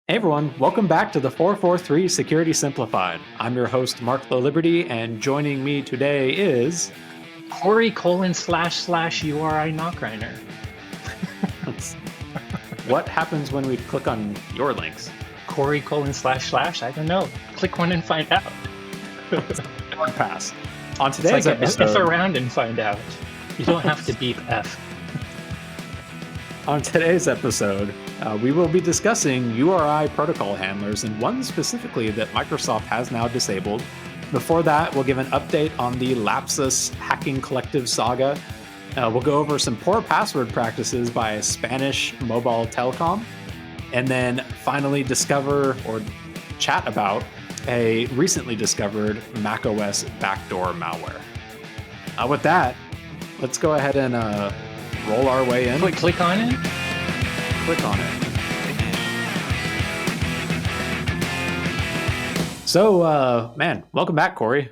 Hey everyone, welcome back to the 443 Security Simplified. I'm your host, Mark the Liberty, and joining me today is. Corey colon / URI Knockriner. What happens when we click on your links? Corey colon / I don't know. Click one and find out. One pass. On It's today's like F episode, around and find out. You don't have to beep F. on today's episode, we will be discussing URI protocol handlers and one specifically that Microsoft has now disabled. Before that, we'll give an update on the Lapsus hacking collective saga. We'll go over some poor password practices by a Spanish mobile telecom. And then finally discover or chat about a recently discovered macOS backdoor malware. With that, let's go ahead and roll our way in. Click on it. Click on it. So, man, welcome back, Corey.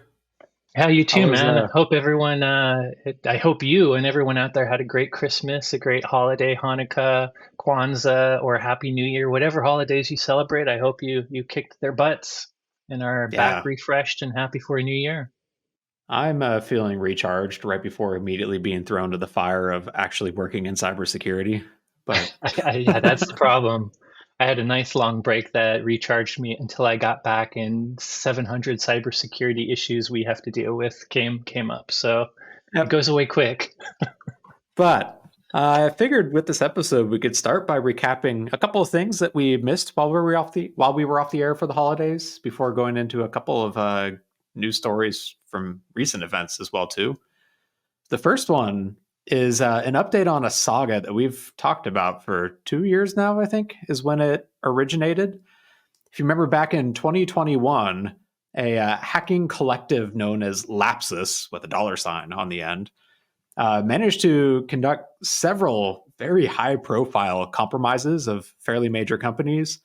Yeah, you too, How was, man. I hope everyone, I hope you and everyone out there had a great Christmas, a great holiday, Hanukkah, Kwanzaa, or Happy New Year, whatever holidays you celebrate. I hope you kicked their butts and are Yeah, back refreshed and happy for a new year. I'm feeling recharged right before immediately being thrown to the fire of actually working in cybersecurity. But Yeah, that's the problem. I had a nice long break that recharged me until I got back, and 700 cybersecurity issues we have to deal with came up. So it yep. goes away quick. But I figured with this episode we could start by recapping a couple of things that we missed while we were off the air for the holidays, before going into a couple of news stories from recent events as well too. The first one is an update on a saga that we've talked about for 2 years now. I think is when it originated. If you remember back in 2021, a hacking collective known as Lapsus, with a $sign on the end, managed to conduct several very high profile compromises of fairly major companies.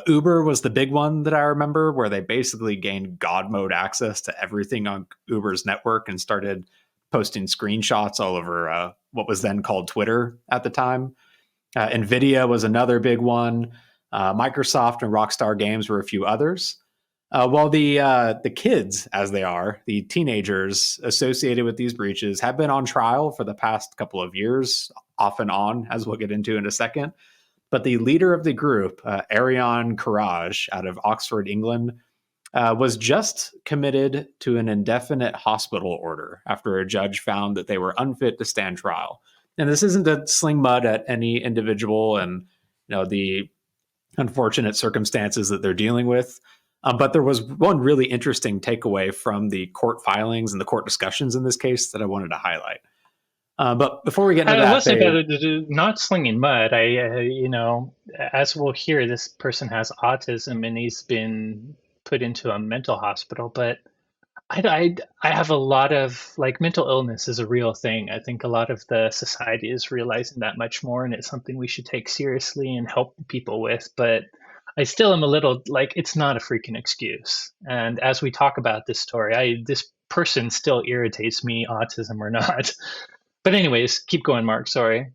Uber was the big one that I remember, where they basically gained God mode access to everything on Uber's network and started posting screenshots all over what was then called Twitter at the time. Nvidia was another big one. Microsoft and Rockstar Games were a few others. Well, the kids, as they are, the teenagers associated with these breaches, have been on trial for the past couple of years, off and on, as we'll get into in a second. But the leader of the group, Ariane Courage, out of Oxford, England, was just committed to an indefinite hospital order after a judge found that they were unfit to stand trial. And this isn't to sling mud at any individual and the unfortunate circumstances that they're dealing with. But there was one really interesting takeaway from the court filings and the court discussions in this case that I wanted to highlight. But before we get into I will that, say about not slinging mud. As we'll hear, this person has autism and he's been put into a mental hospital. But I have a lot of like mental illness is a real thing. I think a lot of the society is realizing that much more, and it's something we should take seriously and help people with. But I still am a little like it's not a freaking excuse. And as we talk about this story, this person still irritates me, autism or not. But anyways, keep going, Mark. Sorry.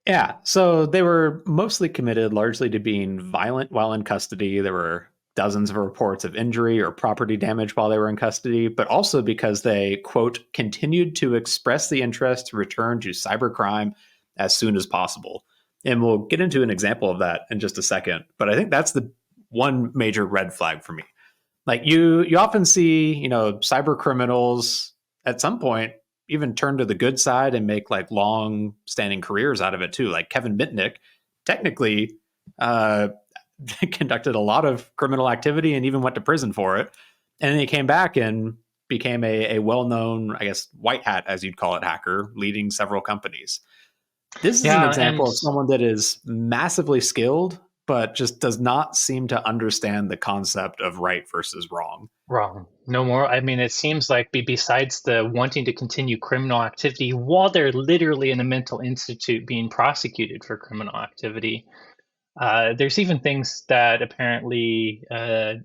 yeah, so they were mostly committed largely to being violent while in custody. There were dozens of reports of injury or property damage while they were in custody, but also because they, quote, continued to express the interest to return to cybercrime as soon as possible. And we'll get into an example of that in just a second. But I think that's the one major red flag for me. Like you often see, cyber criminals at some point even turn to the good side and make like long standing careers out of it too. Like Kevin Mitnick technically conducted a lot of criminal activity and even went to prison for it. And then he came back and became a well-known, I guess, white hat, as you'd call it, hacker, leading several companies. This is an Yeah, and example of someone that is massively skilled, but just does not seem to understand the concept of right versus wrong. wrong. No more. I mean, it seems like besides the wanting to continue criminal activity while they're literally in a mental institute being prosecuted for criminal activity, there's even things that apparently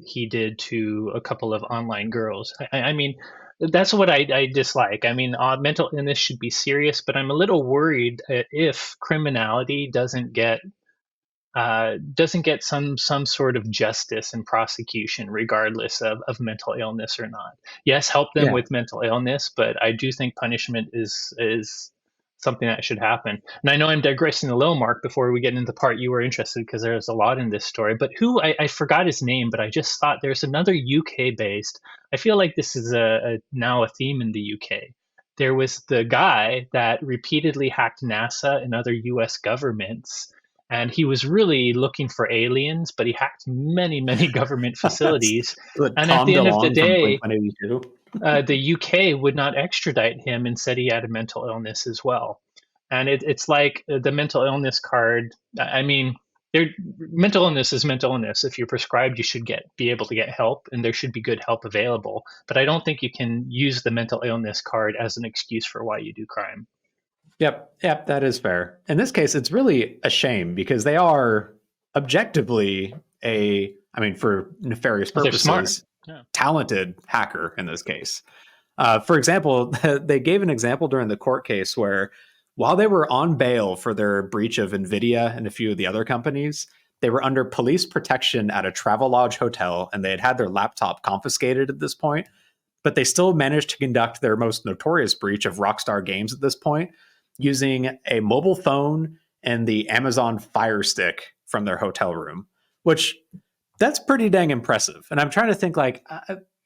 he did to a couple of online girls. I mean, that's what I dislike. I mean, mental illness should be serious, but I'm a little worried if criminality doesn't get doesn't get some sort of justice and prosecution, regardless of mental illness or not. Yes, help them Yeah. with mental illness, but I do think punishment is something that should happen. And I know I'm digressing a little, Mark, before we get into the part you were interested, because there's a lot in this story. But I forgot his name, but I just thought there's another UK based. I feel like this is now a theme in the UK. There was the guy that repeatedly hacked NASA and other US governments, and he was really looking for aliens, but he hacked many government That's facilities. And at Tom the end of the DeLonge from Blink day, 182. the UK would not extradite him and said he had a mental illness as well. And it's like the mental illness card. I mean, mental illness is mental illness. If you're prescribed, you should be able to get help, and there should be good help available. But I don't think you can use the mental illness card as an excuse for why you do crime. Yep, that is fair. In this case, it's really a shame because they are objectively I mean, for nefarious They're smart. purposes, Yeah. talented hacker in this case. For example, they gave an example during the court case where while they were on bail for their breach of NVIDIA and a few of the other companies, they were under police protection at a Travelodge hotel and they had had their laptop confiscated at this point, but they still managed to conduct their most notorious breach of Rockstar Games at this point using a mobile phone and the Amazon Fire Stick from their hotel room, which that's pretty dang impressive. And I'm trying to think like,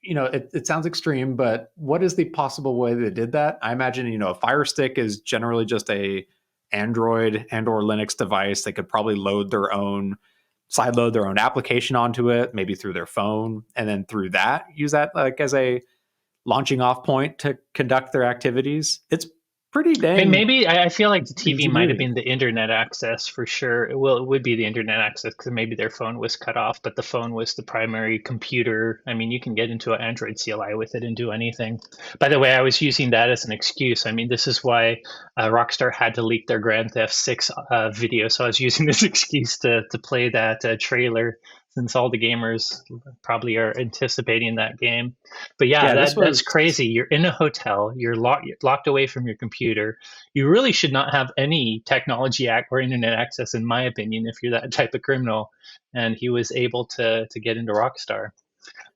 it sounds extreme, but what is the possible way they did that? I imagine, a Fire Stick is generally just a Android and or Linux device. They could probably sideload their own application onto it, maybe through their phone, and then through that, use that like as a launching off point to conduct their activities. It's pretty dang Maybe I feel like the TV might have ingenuity. been the internet access for sure. Well, it would be the internet access because maybe their phone was cut off, but the phone was the primary computer. I mean, you can get into an Android CLI with it and do anything. By the way, I was using that as an excuse. I mean, this is why Rockstar had to leak their Grand Theft 6 video. So I was using this excuse to play that trailer, since all the gamers probably are anticipating that game. But yeah, Yeah, this that's was crazy. You're in a hotel, you're locked away from your computer. You really should not have any technology or internet access, in my opinion, if you're that type of criminal. And he was able to get into Rockstar.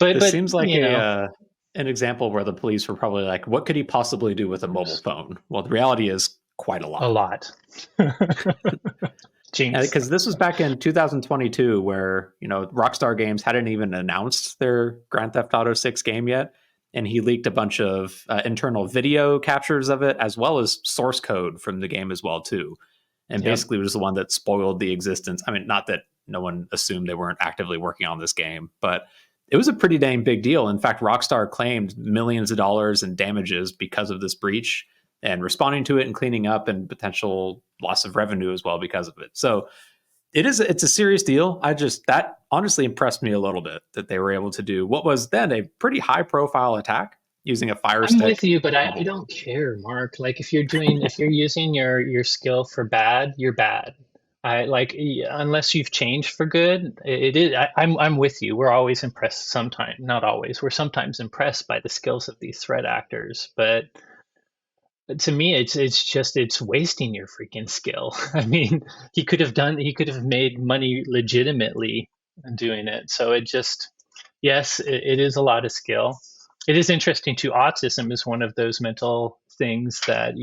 this But seems like an example where the police were probably like, what could he possibly do with a mobile phone? Well, the reality is quite a a lot. lot. Jinx. Because this was back in 2022 where, Rockstar Games hadn't even announced their Grand Theft Auto 6 game yet. And he leaked a bunch of internal video captures of it, as well as source code from the game as well, too. And Yep. basically was the one that spoiled the existence. I mean, not that no one assumed they weren't actively working on this game, but it was a pretty dang big deal. In fact, Rockstar claimed millions of dollars in damages because of this breach and responding to it and cleaning up and potential loss of revenue as well because of it. So it's a serious deal. That honestly impressed me a little bit that they were able to do what was then a pretty high profile attack using a fire I'm with stick. you, but I don't care, Mark. Like if you're using your skill for bad, you're bad. I like unless you've changed for good. It is. I'm with you. We're always impressed. Sometimes, not always. We're sometimes impressed by the skills of these threat actors, but to me, it's wasting your freaking skill. I mean, he could have made money legitimately doing it. So it just yes, it is a lot of skill. It is interesting too. Autism is one of those mental things that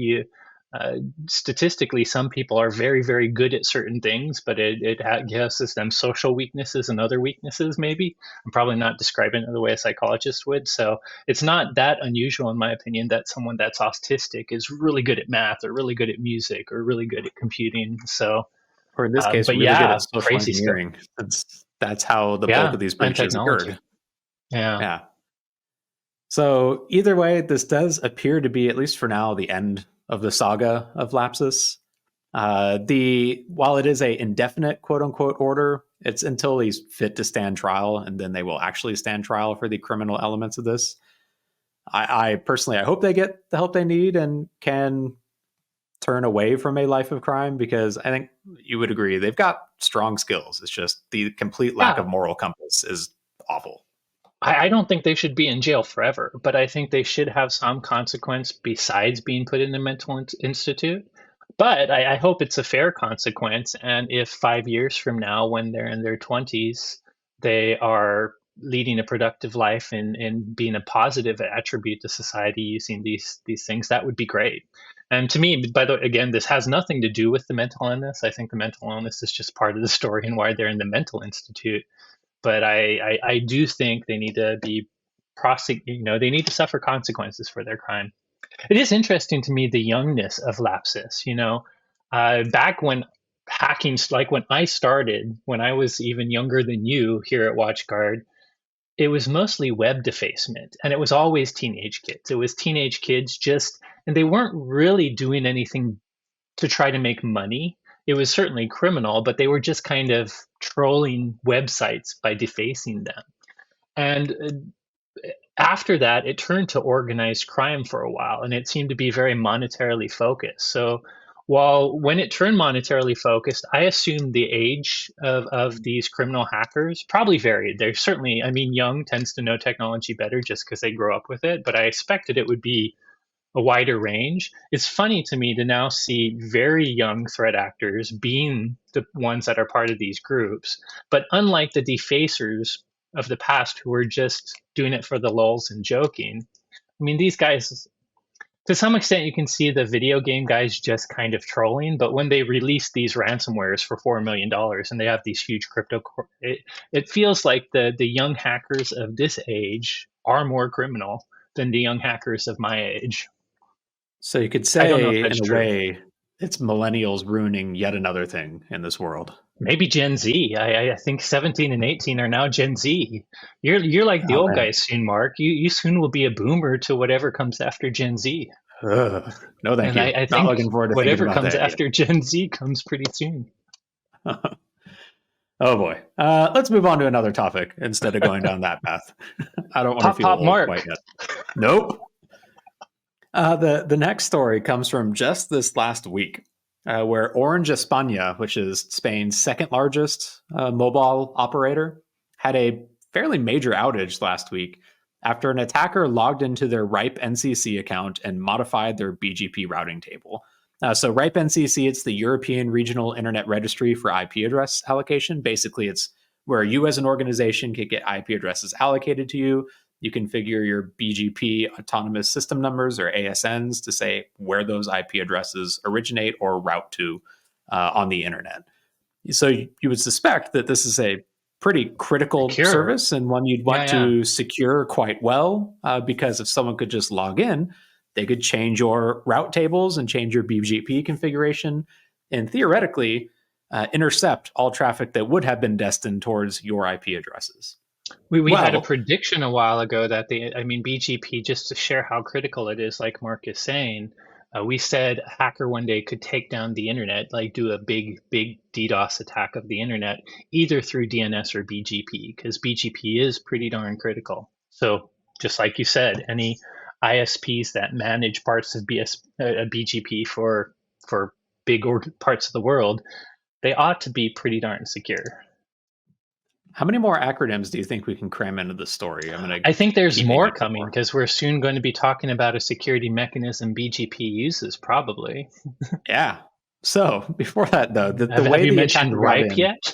uh, statistically, some people are very good at certain things, but gives them social weaknesses and other weaknesses, maybe. I'm probably not describing it the way a psychologist would. So it's not that unusual, in my opinion, that someone that's autistic is really good at math or really good at music or really good at computing. So, Or in this case, but really good yeah, at social crazy skill. engineering. That's how the bulk Yeah, of these and breaches technology. occurred. Yeah. Yeah. So either way, this does appear to be, at least for now, the end of the saga of Lapsus. The while it is a indefinite quote unquote order, it's until he's fit to stand trial, and then they will actually stand trial for the criminal elements of this. I personally, I hope they get the help they need and can turn away from a life of crime because I think you would agree they've got strong skills. It's just the complete lack of Yeah. moral compass is awful. I don't think they should be in jail forever, but I think they should have some consequence besides being put in a mental institute. But I hope it's a fair consequence. And if 5 years from now, when they're in their 20s, they are leading a productive life and being a positive attribute to society using these things, that would be great. And to me, by the way, again, this has nothing to do with the mental illness. I think the mental illness is just part of the story and why they're in the mental institute. But I do think they need to be they need to suffer consequences for their crime. It is interesting to me the youngness of Lapsus. Back when like when I started, when I was even younger than you here at WatchGuard, it was mostly web defacement, and it was always teenage kids. It was teenage kids and they weren't really doing anything to try to make money. It was certainly criminal, but they were just kind of trolling websites by defacing them. And after that, it turned to organized crime for a while, and it seemed to be very monetarily focused. So, when it turned monetarily focused, I assumed the age of these criminal hackers probably varied. They're certainly, I mean, young tends to know technology better just because they grow up with it, but I expected it would be a wider range. It's funny to me to now see very young threat actors being the ones that are part of these groups. But unlike the defacers of the past who were just doing it for the lulz and joking, I mean, these guys, to some extent, you can see the video game guys just kind of trolling. But when they release these ransomwares for $4 million and they have these huge it feels like the young hackers of this age are more criminal than the young hackers of my age. So you could I don't know if say, that's in a true. way, it's millennials ruining yet another thing in this world. Maybe Gen Z. I think 17 and 18 are now Gen Z. You're like the Oh old man, guys soon, Mark. You soon will be a boomer to whatever comes after Gen Z. ugh. No, thank And you. I Not think looking forward to thinking whatever about comes that yet. after Gen Z comes pretty soon. Oh boy. Let's move on to another topic instead of going down that path. I don't want to Pop feel Pop old quite Mark. yet. Nope. The next story comes from just this last week, where Orange España, which is Spain's second largest mobile operator, had a fairly major outage last week after an attacker logged into their RIPE NCC account and modified their BGP routing table. So RIPE NCC, it's the European Regional Internet Registry for IP address allocation. Basically, it's where you as an organization can get IP addresses allocated to you. You configure your BGP autonomous system numbers or ASNs to say where those IP addresses originate or route to on the internet. So you would suspect that this is a pretty critical Secure. service and one you'd Yeah, want yeah. to secure quite well, because if someone could just log in, they could change your route tables and change your BGP configuration and theoretically intercept all traffic that would have been destined towards your IP addresses. We had a Well, prediction a while ago that I mean, BGP, just to share how critical it is, like Mark is saying, we said a hacker one day could take down the internet, like do a big DDoS attack of the internet, either through DNS or BGP, because BGP is pretty darn critical. So just like you said, any ISPs that manage parts of BGP for parts of the world, they ought to be pretty darn secure. how many more acronyms do you think we can cram into the story? I'm going to I think there's keep aiming more for coming more. because we're soon going to be talking about a security mechanism BGP uses, probably. Yeah. So before that, though, the Have way you the mentioned attacker got RIPE in. yet?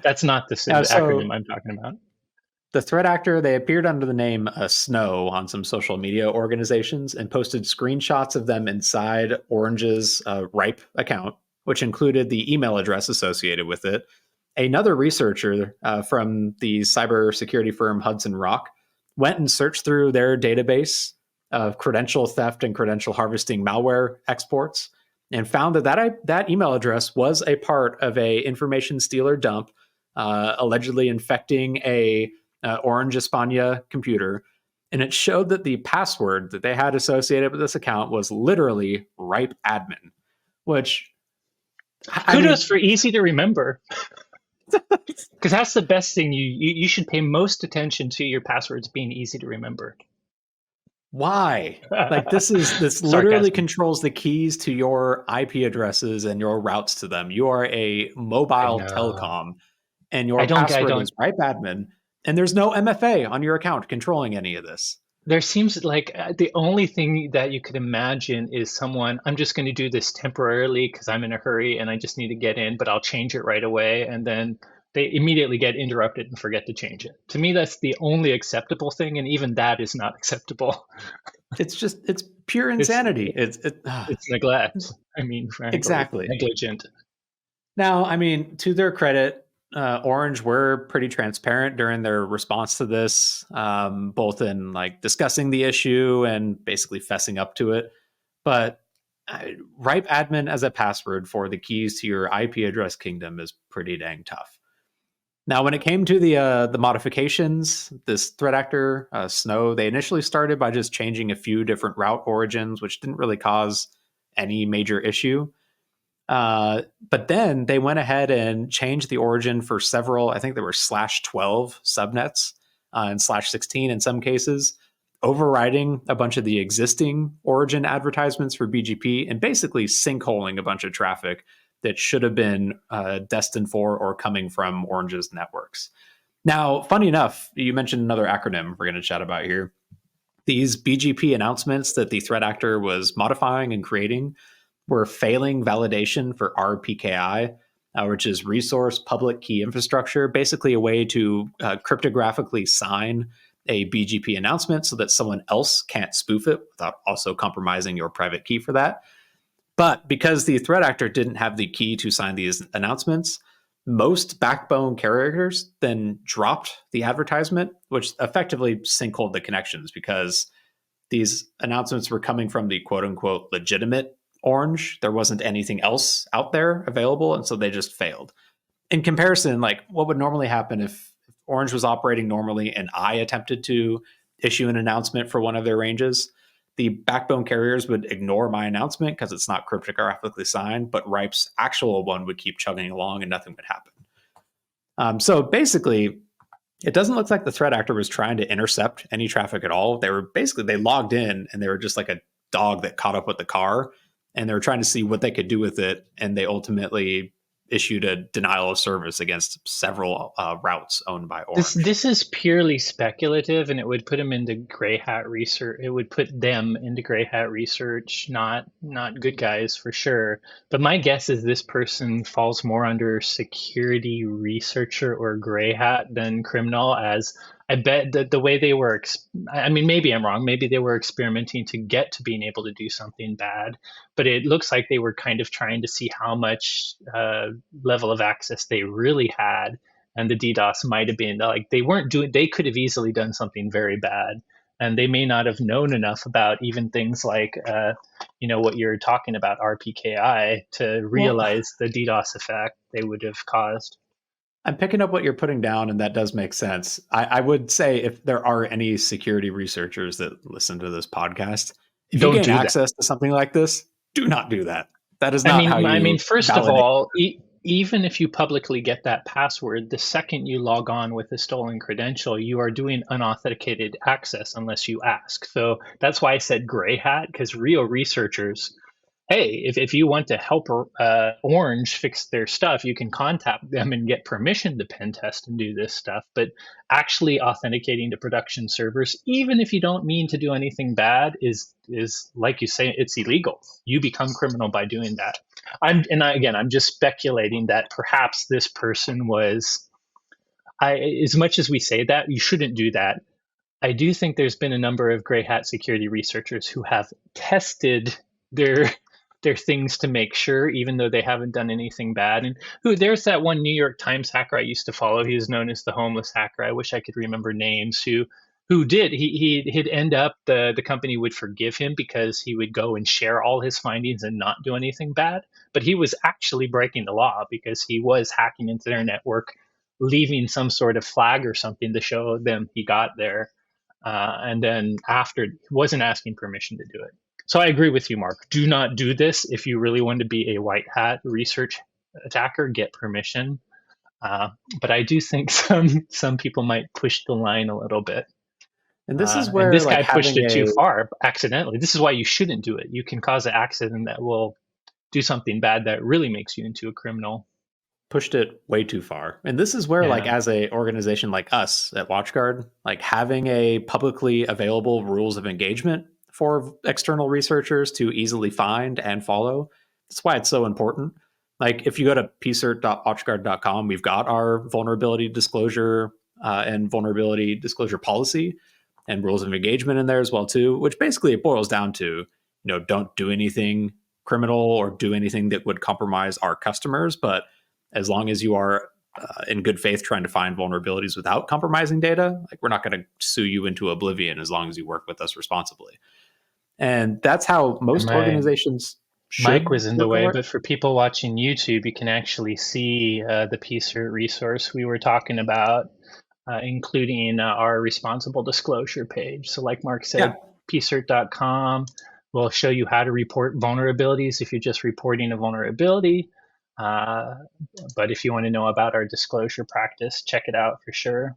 That's not the acronym So I'm talking about. the threat actor, they appeared under the name Snow on some social media organizations and posted screenshots of them inside Orange's RIPE account, which included the email address associated with it. Another researcher from the cybersecurity firm Hudson Rock went and searched through their database of credential theft and credential harvesting malware exports and found that email address was a part of a information stealer dump, allegedly infecting a Orange España computer. And it showed that the password that they had associated with this account was literally ripe admin, which, I Kudos mean, for easy to remember, because that's the best thing. You should pay most attention to your passwords being easy to remember. why? Like this literally Sarcasm. controls the keys to your IP addresses and your routes to them. You are a I mobile know. telecom and your I password don't. is ripe admin and there's no MFA on your account controlling any of this. there seems like the only thing that you could imagine is someone, I'm just going to do this temporarily because I'm in a hurry and I just need to get in, but I'll change it right away. And then they immediately get interrupted and forget to change it. To me, that's the only acceptable thing. And even that is not acceptable. It's pure It's insanity. it's neglect. I mean, frankly, it's Exactly. negligent. Now, I mean, to their credit, Orange were pretty transparent during their response to this, both in like discussing the issue and basically fessing up to it. But ripe admin as a password for the keys to your IP address kingdom is pretty dang tough. Now, when it came to the modifications, this threat actor Snow, they initially started by just changing a few different route origins, which didn't really cause any major issue. But then they went ahead and changed the origin for several. I think there were /12 subnets and /16 in some cases, overriding a bunch of the existing origin advertisements for BGP and basically sinkholing a bunch of traffic that should have been destined for or coming from Orange's networks. Now, funny enough, you mentioned another acronym we're going to chat about here. These BGP announcements that the threat actor was modifying and creating were failing validation for RPKI, which is Resource Public Key Infrastructure, basically a way to cryptographically sign a BGP announcement so that someone else can't spoof it without also compromising your private key for that. But because the threat actor didn't have the key to sign these announcements, most backbone carriers then dropped the advertisement, which effectively sinkholed the connections because these announcements were coming from the quote unquote legitimate Orange. There wasn't anything else out there available. And so they just failed. In comparison, like what would normally happen if Orange was operating normally and I attempted to issue an announcement for one of their ranges? The backbone carriers would ignore my announcement because it's not cryptographically signed, but Ripe's actual one would keep chugging along and nothing would happen. So basically, it doesn't look like the threat actor was trying to intercept any traffic at all. They logged in and they were just like a dog that caught up with the car and they were trying to see what they could do with it. And they ultimately issued a denial of service against several routes owned by Orange. This is purely speculative, and it would put them into gray hat research. It would put them into gray hat research, not good guys for sure. But my guess is this person falls more under security researcher or gray hat than criminal. As I bet that the way they were, I mean, maybe I'm wrong. Maybe they were experimenting to get to being able to do something bad, but it looks like they were kind of trying to see how much level of access they really had, and the DDoS might have been like they weren't doing. They could have easily done something very bad, and they may not have known enough about even things like, what you're talking about, RPKI, to Well, realize the DDoS effect they would have caused. I'm picking up what you're putting down, and that does make sense. I would say if there are any security researchers that listen to this podcast, if you Don't gain do that. access to something like this, do not do that. That is I not how mean, I mean, you first of validate. all, even if you publicly get that password, the second you log on with a stolen credential, you are doing unauthenticated access unless you ask. So that's why I said gray hat, because real researchers, hey, if you want to help Orange fix their stuff, you can contact them and get permission to pen test and do this stuff. But actually authenticating to production servers, even if you don't mean to do anything bad, is like you say, it's illegal. You become criminal by doing that. I'm just speculating that perhaps this person was. As much as we say that you shouldn't do that, I do think there's been a number of gray hat security researchers who have tested their their things to make sure, even though they haven't done anything bad. And there's that one New York Times hacker I used to follow. He was known as the homeless hacker. I wish I could remember names. Who did he'd end up, the company would forgive him because he would go and share all his findings and not do anything bad. But he was actually breaking the law because he was hacking into their network, leaving some sort of flag or something to show them he got there, and then after wasn't asking permission to do it. So I agree with you, Mark. Do not do this if you really want to be a white hat research attacker. Get permission. Uh, but I do think some people might push the line a little bit. And this is And where this like guy pushed having it too a far accidentally. This is why you shouldn't do it. You can cause an accident that will do something bad that really makes you into a criminal. pushed it way too far. And this is where, like, Yeah. as a organization like us at WatchGuard, like having a publicly available rules of engagement for external researchers to easily find and follow, that's why it's so important. Like, if you go to pcert.watchguard.com, we've got our vulnerability disclosure and vulnerability disclosure policy and rules of engagement in there as well too, which basically it boils down to, don't do anything criminal or do anything that would compromise our customers, but as long as you are in good faith trying to find vulnerabilities without compromising data, like, we're not going to sue you into oblivion as long as you work with us responsibly. And that's how And most my organizations mic should was in the look way, for it. but for people watching YouTube, you can actually see the PSERT resource we were talking about, including our responsible disclosure page. So like Mark Yeah. said, pcert.com will show you how to report vulnerabilities if you're just reporting a vulnerability. Uh, but if you want to know about our disclosure practice, check it out for sure.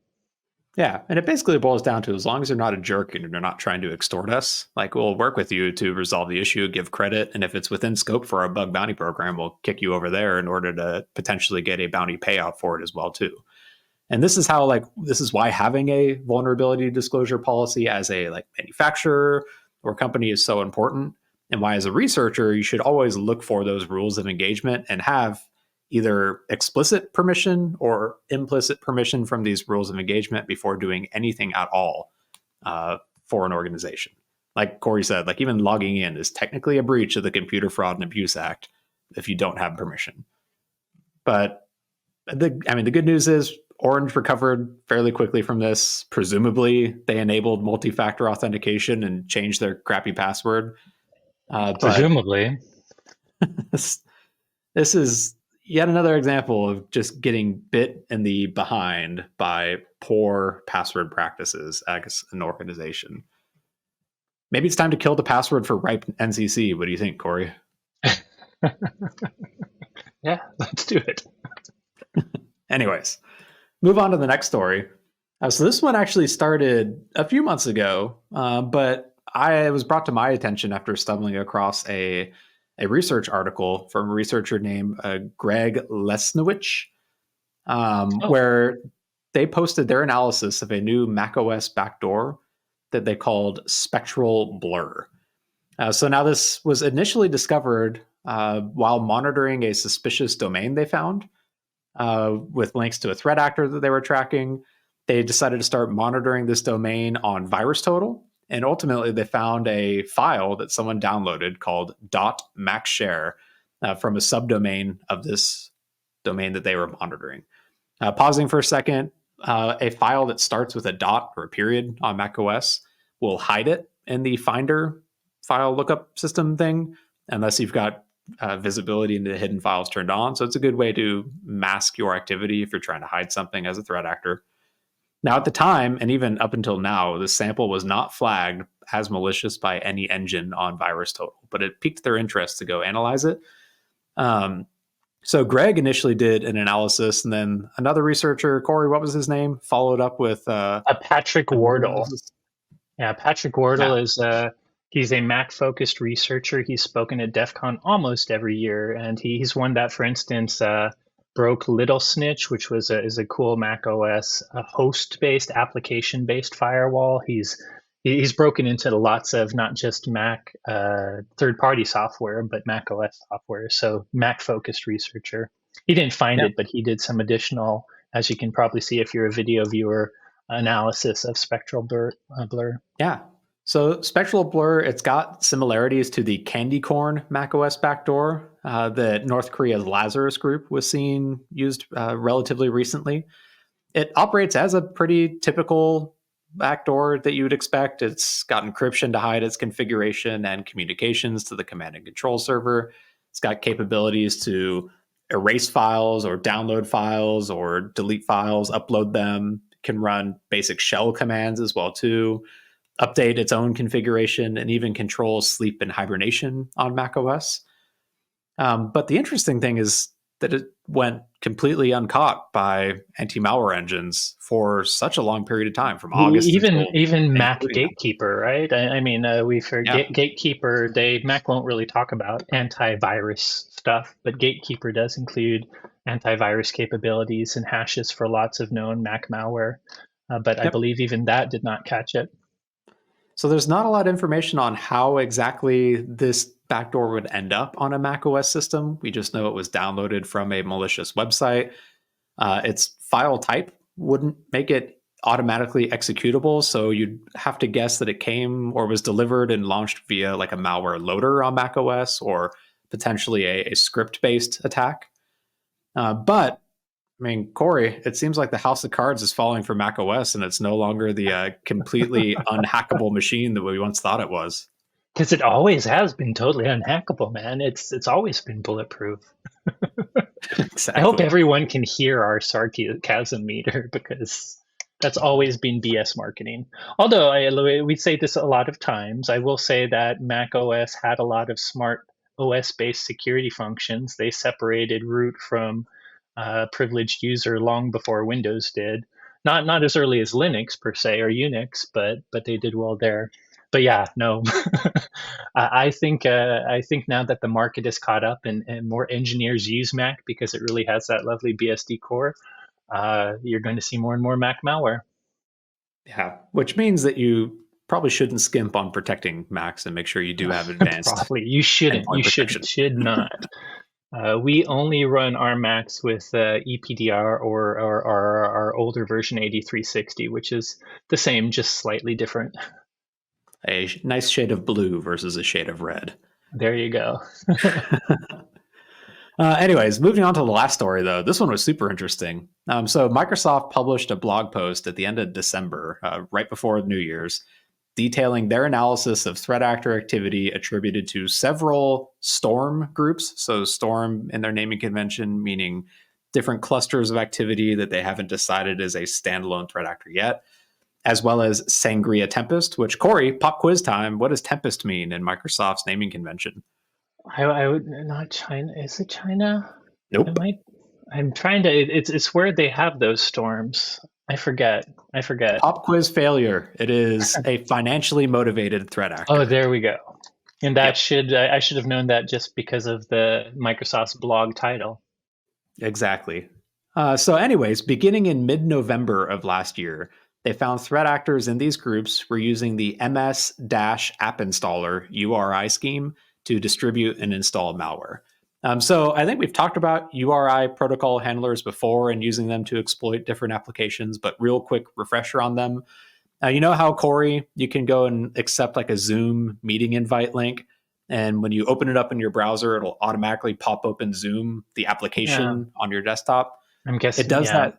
Yeah. And it basically boils down to, as long as you're not a jerk and you're not trying to extort us, like, we'll work with you to resolve the issue, give credit. And if it's within scope for our bug bounty program, we'll kick you over there in order to potentially get a bounty payout for it as well too. And this is how, like, this is why having a vulnerability disclosure policy as a, like, manufacturer or company is so important, and why as a researcher you should always look for those rules of engagement and have either explicit permission or implicit permission from these rules of engagement before doing anything at all for an organization. Like Corey said, like, even logging in is technically a breach of the Computer Fraud and Abuse Act if you don't have permission. But the good news is Orange recovered fairly quickly from this. Presumably, they enabled multi-factor authentication and changed their crappy password. But Presumably. this, this is yet another example of just getting bit in the behind by poor password practices as an organization. Maybe it's time to kill the password for RIPE NCC. What do you think, Corey? Yeah, let's do it. Anyways, move on to the next story. So this one actually started a few months ago, but it was brought to my attention after stumbling across a research article from a researcher named Greg Lesniewicz, Oh, where they posted their analysis of a new macOS backdoor that they called Spectral Blur. So now this was initially discovered while monitoring a suspicious domain they found with links to a threat actor that they were tracking. They decided to start monitoring this domain on VirusTotal, and ultimately they found a file that someone downloaded called .macshare from a subdomain of this domain that they were monitoring. Pausing for a second, a file that starts with a dot or a period on macOS will hide it in the Finder file lookup system thing, unless you've got visibility into the hidden files turned on. So it's a good way to mask your activity if you're trying to hide something as a threat actor. Now, at the time, and even up until now, this sample was not flagged as malicious by any engine on VirusTotal, but it piqued their interest to go analyze it. So Greg initially did an analysis, and then another researcher, Corey, what was his name, followed up with Patrick another Wardle. analysis. Yeah, Patrick Wardle Yeah, is he's a Mac focused researcher. He's spoken at DEF CON almost every year, and he's one that, for instance, broke Little Snitch, which is a cool Mac OS host based, application based firewall. He's broken into lots of not just Mac third party software, but Mac OS software. So Mac focused researcher. He didn't find yeah, it, but he did some additional, as you can probably see if you're a video viewer, analysis of spectral blur. yeah. So Spectral Blur, it's got similarities to the Candy Corn macOS backdoor that North Korea's Lazarus group was seen used relatively recently. It operates as a pretty typical backdoor that you would expect. It's got encryption to hide its configuration and communications to the command and control server. It's got capabilities to erase files or download files or delete files, upload them. It can run basic shell commands as well too, update its own configuration, and even control sleep and hibernation on macOS. But the interesting thing is that it went completely uncaught by anti-malware engines for such a long period of time, from August until Even Mac including now. Gatekeeper, right? I mean, we Yeah. forget Gatekeeper. Mac won't really talk about antivirus stuff, but Gatekeeper does include antivirus capabilities and hashes for lots of known Mac malware. But I Yep. believe even that did not catch it. So there's not a lot of information on how exactly this backdoor would end up on a macOS system. We just know it was downloaded from a malicious website. Its file type wouldn't make it automatically executable, so you'd have to guess that it came or was delivered and launched via like a malware loader on macOS, or potentially a script-based attack. But I mean, Corey, it seems like the house of cards is falling for macOS, and it's no longer the completely unhackable machine that we once thought it was. Because it always has been totally unhackable, man. It's always been bulletproof. I hope Exactly. everyone can hear our sarcasm meter because that's always been BS marketing. Although we say this a lot of times, I will say that Mac OS had a lot of smart OS-based security functions. They separated root from privileged user long before Windows did. Not as early as Linux per se or Unix, but they did well there. But yeah, no, I think now that the market is caught up and more engineers use Mac because it really has that lovely BSD core, you're going to see more and more Mac malware. Yeah, which means that you probably shouldn't skimp on protecting Macs and make sure you do have advanced Probably you shouldn't. endpoint You protection. should not. We only run our Macs with EPDR or our older version 8360, which is the same, just slightly different. A nice shade of blue versus a shade of red. There you go. Anyways, moving on to the last story, though. This one was super interesting. So, Microsoft published a blog post at the end of December, right before New Year's, detailing their analysis of threat actor activity attributed to several Storm groups. So, Storm in their naming convention, meaning different clusters of activity that they haven't decided is a standalone threat actor yet, as well as Sangria Tempest, which, Corey, pop quiz time. What does Tempest mean in Microsoft's naming convention? I would not China. Is it China? It Nope. might. I'm trying to. It's where they have those storms. I forget. I forget. Pop quiz failure. It is a financially motivated threat Oh, actor. there we go. And that Yep, should I should have known that just because of the Microsoft's blog title. exactly. Anyways, beginning in mid November of last year, they found threat actors in these groups were using the MS app installer URI scheme to distribute and install malware. So I think we've talked about URI protocol handlers before and using them to exploit different applications, but real quick refresher on them. You know how, Corey, you can go and accept like a Zoom meeting invite link, and when you open it up in your browser, it'll automatically pop open Zoom, the Yeah, application on your desktop. I'm It guessing. does Yeah, that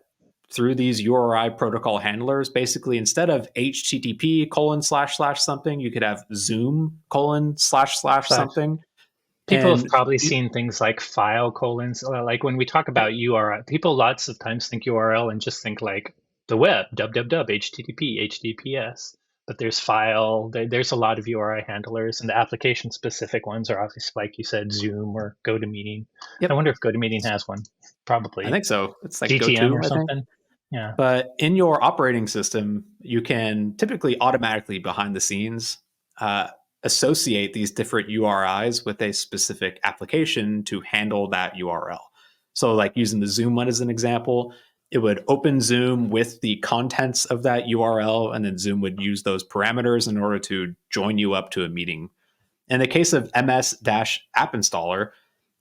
through these URI protocol handlers. Basically, instead of HTTP colon slash slash something, you could have Zoom colon slash slash slash. something. People have And probably seen things like file colons. Like when we talk about yep, URL, people lots of times think URL and just think like the web, www, HTTP, HTTPS. But there's file. There's a lot of URI handlers, and the application specific ones are obviously, like you said, Zoom or GoToMeeting. I yep, wonder if GoToMeeting has one. I Probably think so. It's like GTM GoTo, or I think. something. Yeah. But in your operating system, you can typically automatically behind the scenes uh, associate these different URIs with a specific application to handle that URL. So, like using the Zoom one as an example, it would open Zoom with the contents of that URL, and then Zoom would use those parameters in order to join you up to a meeting. In the case of MS App Installer,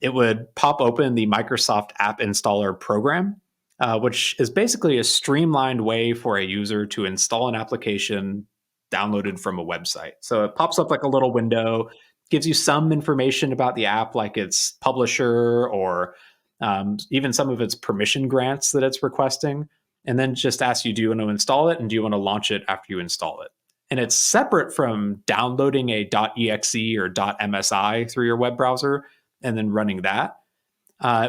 it would pop open the Microsoft App Installer program, which is basically a streamlined way for a user to install an application downloaded from a website. So it pops up like a little window, gives you some information about the app, like its publisher or even some of its permission grants that it's requesting, and then just asks you, do you want to install it and do you want to launch it after you install it? And it's separate from downloading a .exe or .msi through your web browser and then running that,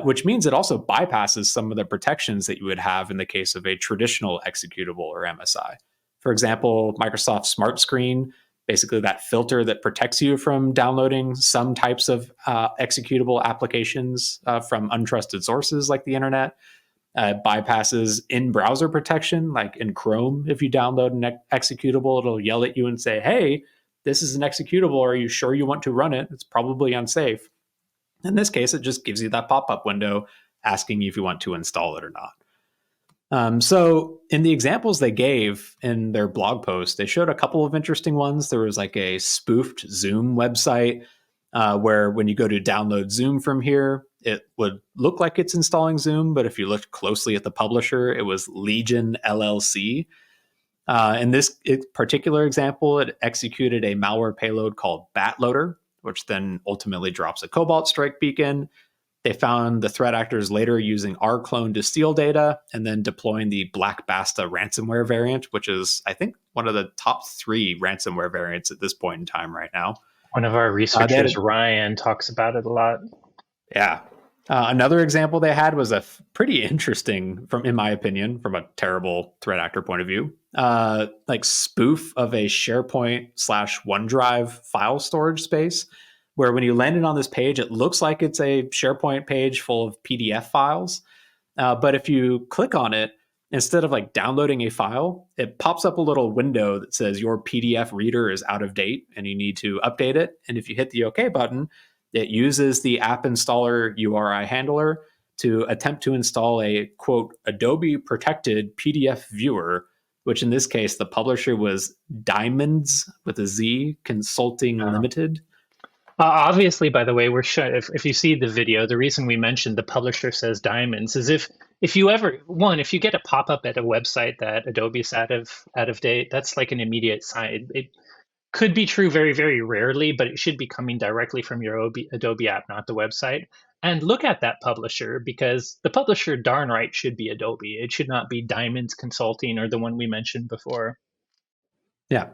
which means it also bypasses some of the protections that you would have in the case of a traditional executable or MSI. For example, Microsoft Smart Screen basically that filter that protects you from downloading some types of executable applications from untrusted sources like the internet. Bypasses in-browser protection, like in Chrome. If you download an executable, it'll yell at you and say, hey, this is an executable. Are you sure you want to run it? It's probably unsafe. In this case, it just gives you that pop-up window asking you if you want to install it or not. So in the examples they gave in their blog post, they showed a couple of interesting ones. There was like a spoofed Zoom website where when you go to download Zoom from here, it would look like it's installing Zoom, but if you looked closely at the publisher, it was Legion LLC. In this particular example, it executed a malware payload called Batloader, which then ultimately drops a Cobalt Strike beacon. They found the threat actors later using rclone to steal data and then deploying the Black Basta ransomware variant, which is, I think, one of the top 3 ransomware variants at this point in time right now. One of our researchers, Ryan, talks about it a lot. Yeah. Another example they had was a pretty interesting, in my opinion, from a terrible threat actor point of view, like spoof of a SharePoint/OneDrive file storage space, where when you landed on this page, it looks like it's a SharePoint page full of PDF files. But if you click on it, instead of like downloading a file, it pops up a little window that says your PDF reader is out of date and you need to update it. And if you hit the OK button, it uses the app installer URI handler to attempt to install a, quote, Adobe protected PDF viewer, which in this case, the publisher was Diamonds with a Z Consulting Limited. Obviously, by the way, we're showing, if you see the video, the reason we mentioned the publisher says Diamonds is if you ever, if you get a pop-up at a website that Adobe's out of date, that's like an immediate sign. It could be true very, very rarely, but it should be coming directly from your Adobe app, not the website. And look at that publisher, because the publisher darn right should be Adobe. It should not be Diamonds Consulting or the one we mentioned before. Yeah.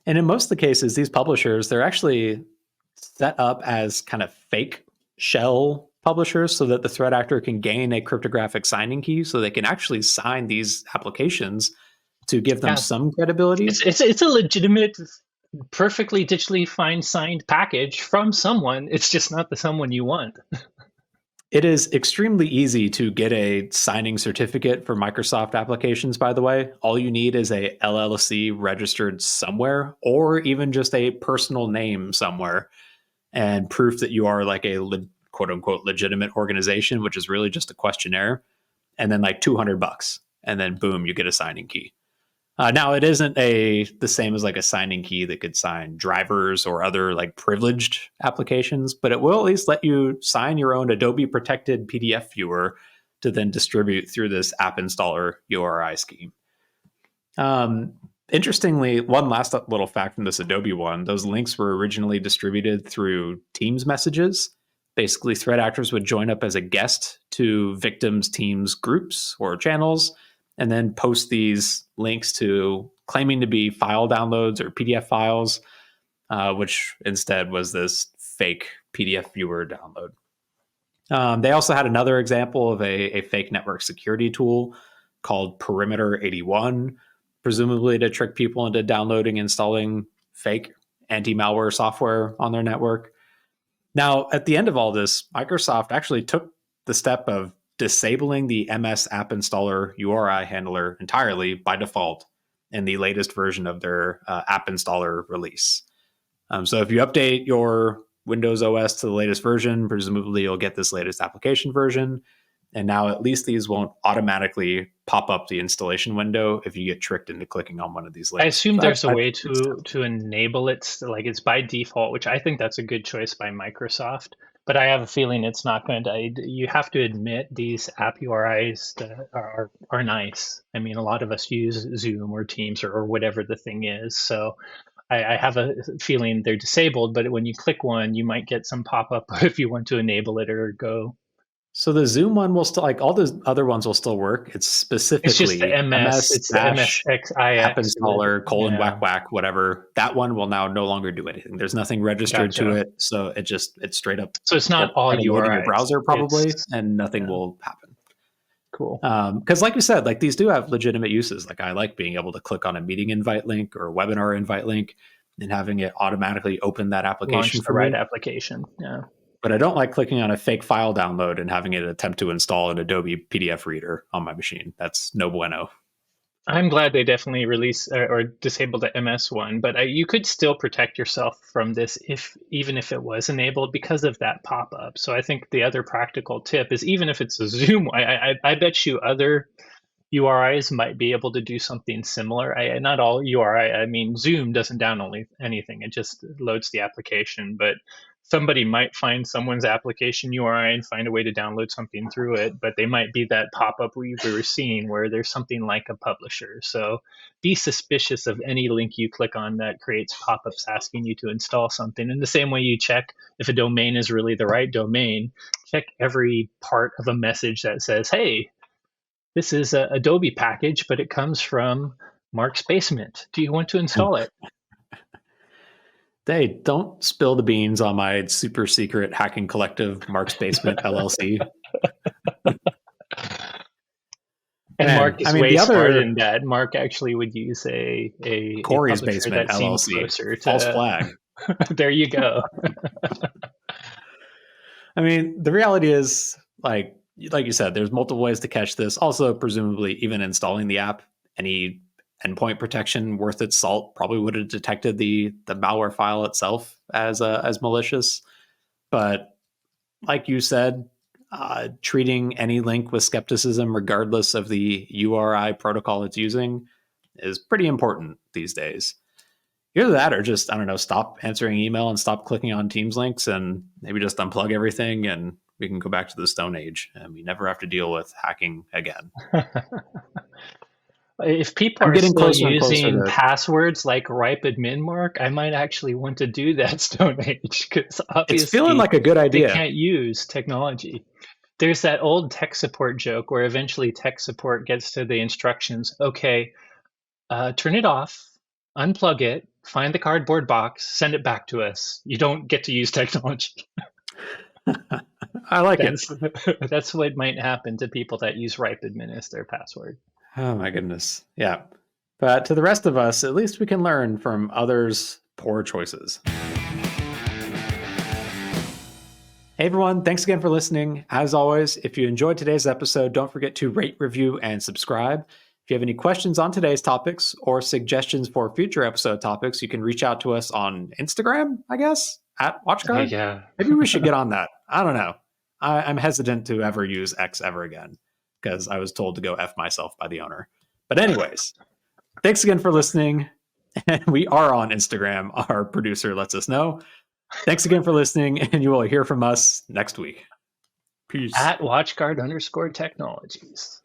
And in most of the cases, these publishers, they're actually set up as kind of fake shell publishers so that the threat actor can gain a cryptographic signing key so they can actually sign these applications to give them some credibility. It's a legitimate, perfectly digitally fine signed package from someone. It's just not the someone you want. It is extremely easy to get a signing certificate for Microsoft applications, by the way. All you need is a LLC registered somewhere, or even just a personal name somewhere, and proof that you are like a quote unquote legitimate organization, which is really just a questionnaire, and then like $200. And then boom, you get a signing key. Now, it isn't the same as like a signing key that could sign drivers or other like privileged applications, but it will at least let you sign your own Adobe protected PDF viewer to then distribute through this app installer URI scheme. Interestingly, one last little fact from this Adobe one, those links were originally distributed through Teams messages. Basically, threat actors would join up as a guest to victims' Teams groups or channels, and then post these links to claiming to be file downloads or PDF files, which instead was this fake PDF viewer download. They also had another example of a fake network security tool called Perimeter 81, presumably to trick people into downloading and installing fake anti-malware software on their network. Now, at the end of all this, Microsoft actually took the step of disabling the MS App Installer URI handler entirely by default in the latest version of their App Installer release. So if you update your Windows OS to the latest version, presumably you'll get this latest application version. And now at least these won't automatically pop up the installation window if you get tricked into clicking on one of these links. I assume there's a way to enable it, like it's by default, which I think that's a good choice by Microsoft. But I have a feeling it's not going to. You have to admit these app URIs are nice. I mean, a lot of us use Zoom or Teams or whatever the thing is. So I have a feeling they're disabled. But when you click one, you might get some pop up if you want to enable it or go. So the Zoom one will still, like all the other ones will still work. It's specifically it's just the MS. It's the MSX app installer /whack whack whatever. That one will now no longer do anything. There's nothing registered to it, so it's straight up. So it's not all URIs. In your browser probably, and nothing will happen. Cool. Because like you said, like these do have legitimate uses. Like I like being able to click on a meeting invite link or a webinar invite link and having it automatically open that application Launch the for right me. application. Yeah. But I don't like clicking on a fake file download and having it attempt to install an Adobe PDF reader on my machine. That's no bueno. I'm glad they definitely released or disabled the MS one, but you could still protect yourself from this if even if it was enabled because of that pop-up. So I think the other practical tip is even if it's a Zoom, I bet you other URIs might be able to do something similar. Not all URI. I mean, Zoom doesn't download anything; it just loads the application. But somebody might find someone's application URI and find a way to download something through it. But they might be that pop-up we were seeing where there's something like a publisher. So be suspicious of any link you click on that creates pop-ups asking you to install something. In the same way you check if a domain is really the right domain, check every part of a message that says, "Hey, this is a Adobe package, but it comes from Mark's basement. Do you want to install it?" Hey, don't spill the beans on my super secret hacking collective, Mark's Basement LLC. And Man, Mark I is mean, way the smarter other than that. Mark actually would use a Corey's publisher Basement that seemed LLC, closer false to. flag. There you go. I mean, the reality is, like you said, there's multiple ways to catch this. Also, presumably, even installing the app, any endpoint protection worth its salt probably would have detected the malware file itself as malicious. But like you said, treating any link with skepticism, regardless of the URI protocol it's using, is pretty important these days. Either that or just, I don't know, stop answering email and stop clicking on Teams links and maybe just unplug everything and we can go back to the Stone Age and we never have to deal with hacking again. If people I'm are getting still closer and closer using to. passwords like ripe admin mark, I might actually want to do that Stone Age because It's feeling obviously like a good they idea. can't use technology. There's that old tech support joke where eventually tech support gets to the instructions. Okay, turn it off, unplug it, find the cardboard box, send it back to us. You don't get to use technology. I like it. That's that's what might happen to people that use ripe admin as their password. Oh my goodness. Yeah. But to the rest of us, at least we can learn from others' poor choices. Hey everyone, thanks again for listening. As always, if you enjoyed today's episode, don't forget to rate, review, and subscribe. If you have any questions on today's topics or suggestions for future episode topics, you can reach out to us on Instagram, I guess, at WatchGuard. Yeah. Maybe we should get on that. I don't know. I'm hesitant to ever use X ever again because I was told to go F myself by the owner. But anyways, thanks again for listening. And we are on Instagram. Our producer lets us know. Thanks again for listening, and you will hear from us next week. Peace. At WatchGuard_technologies.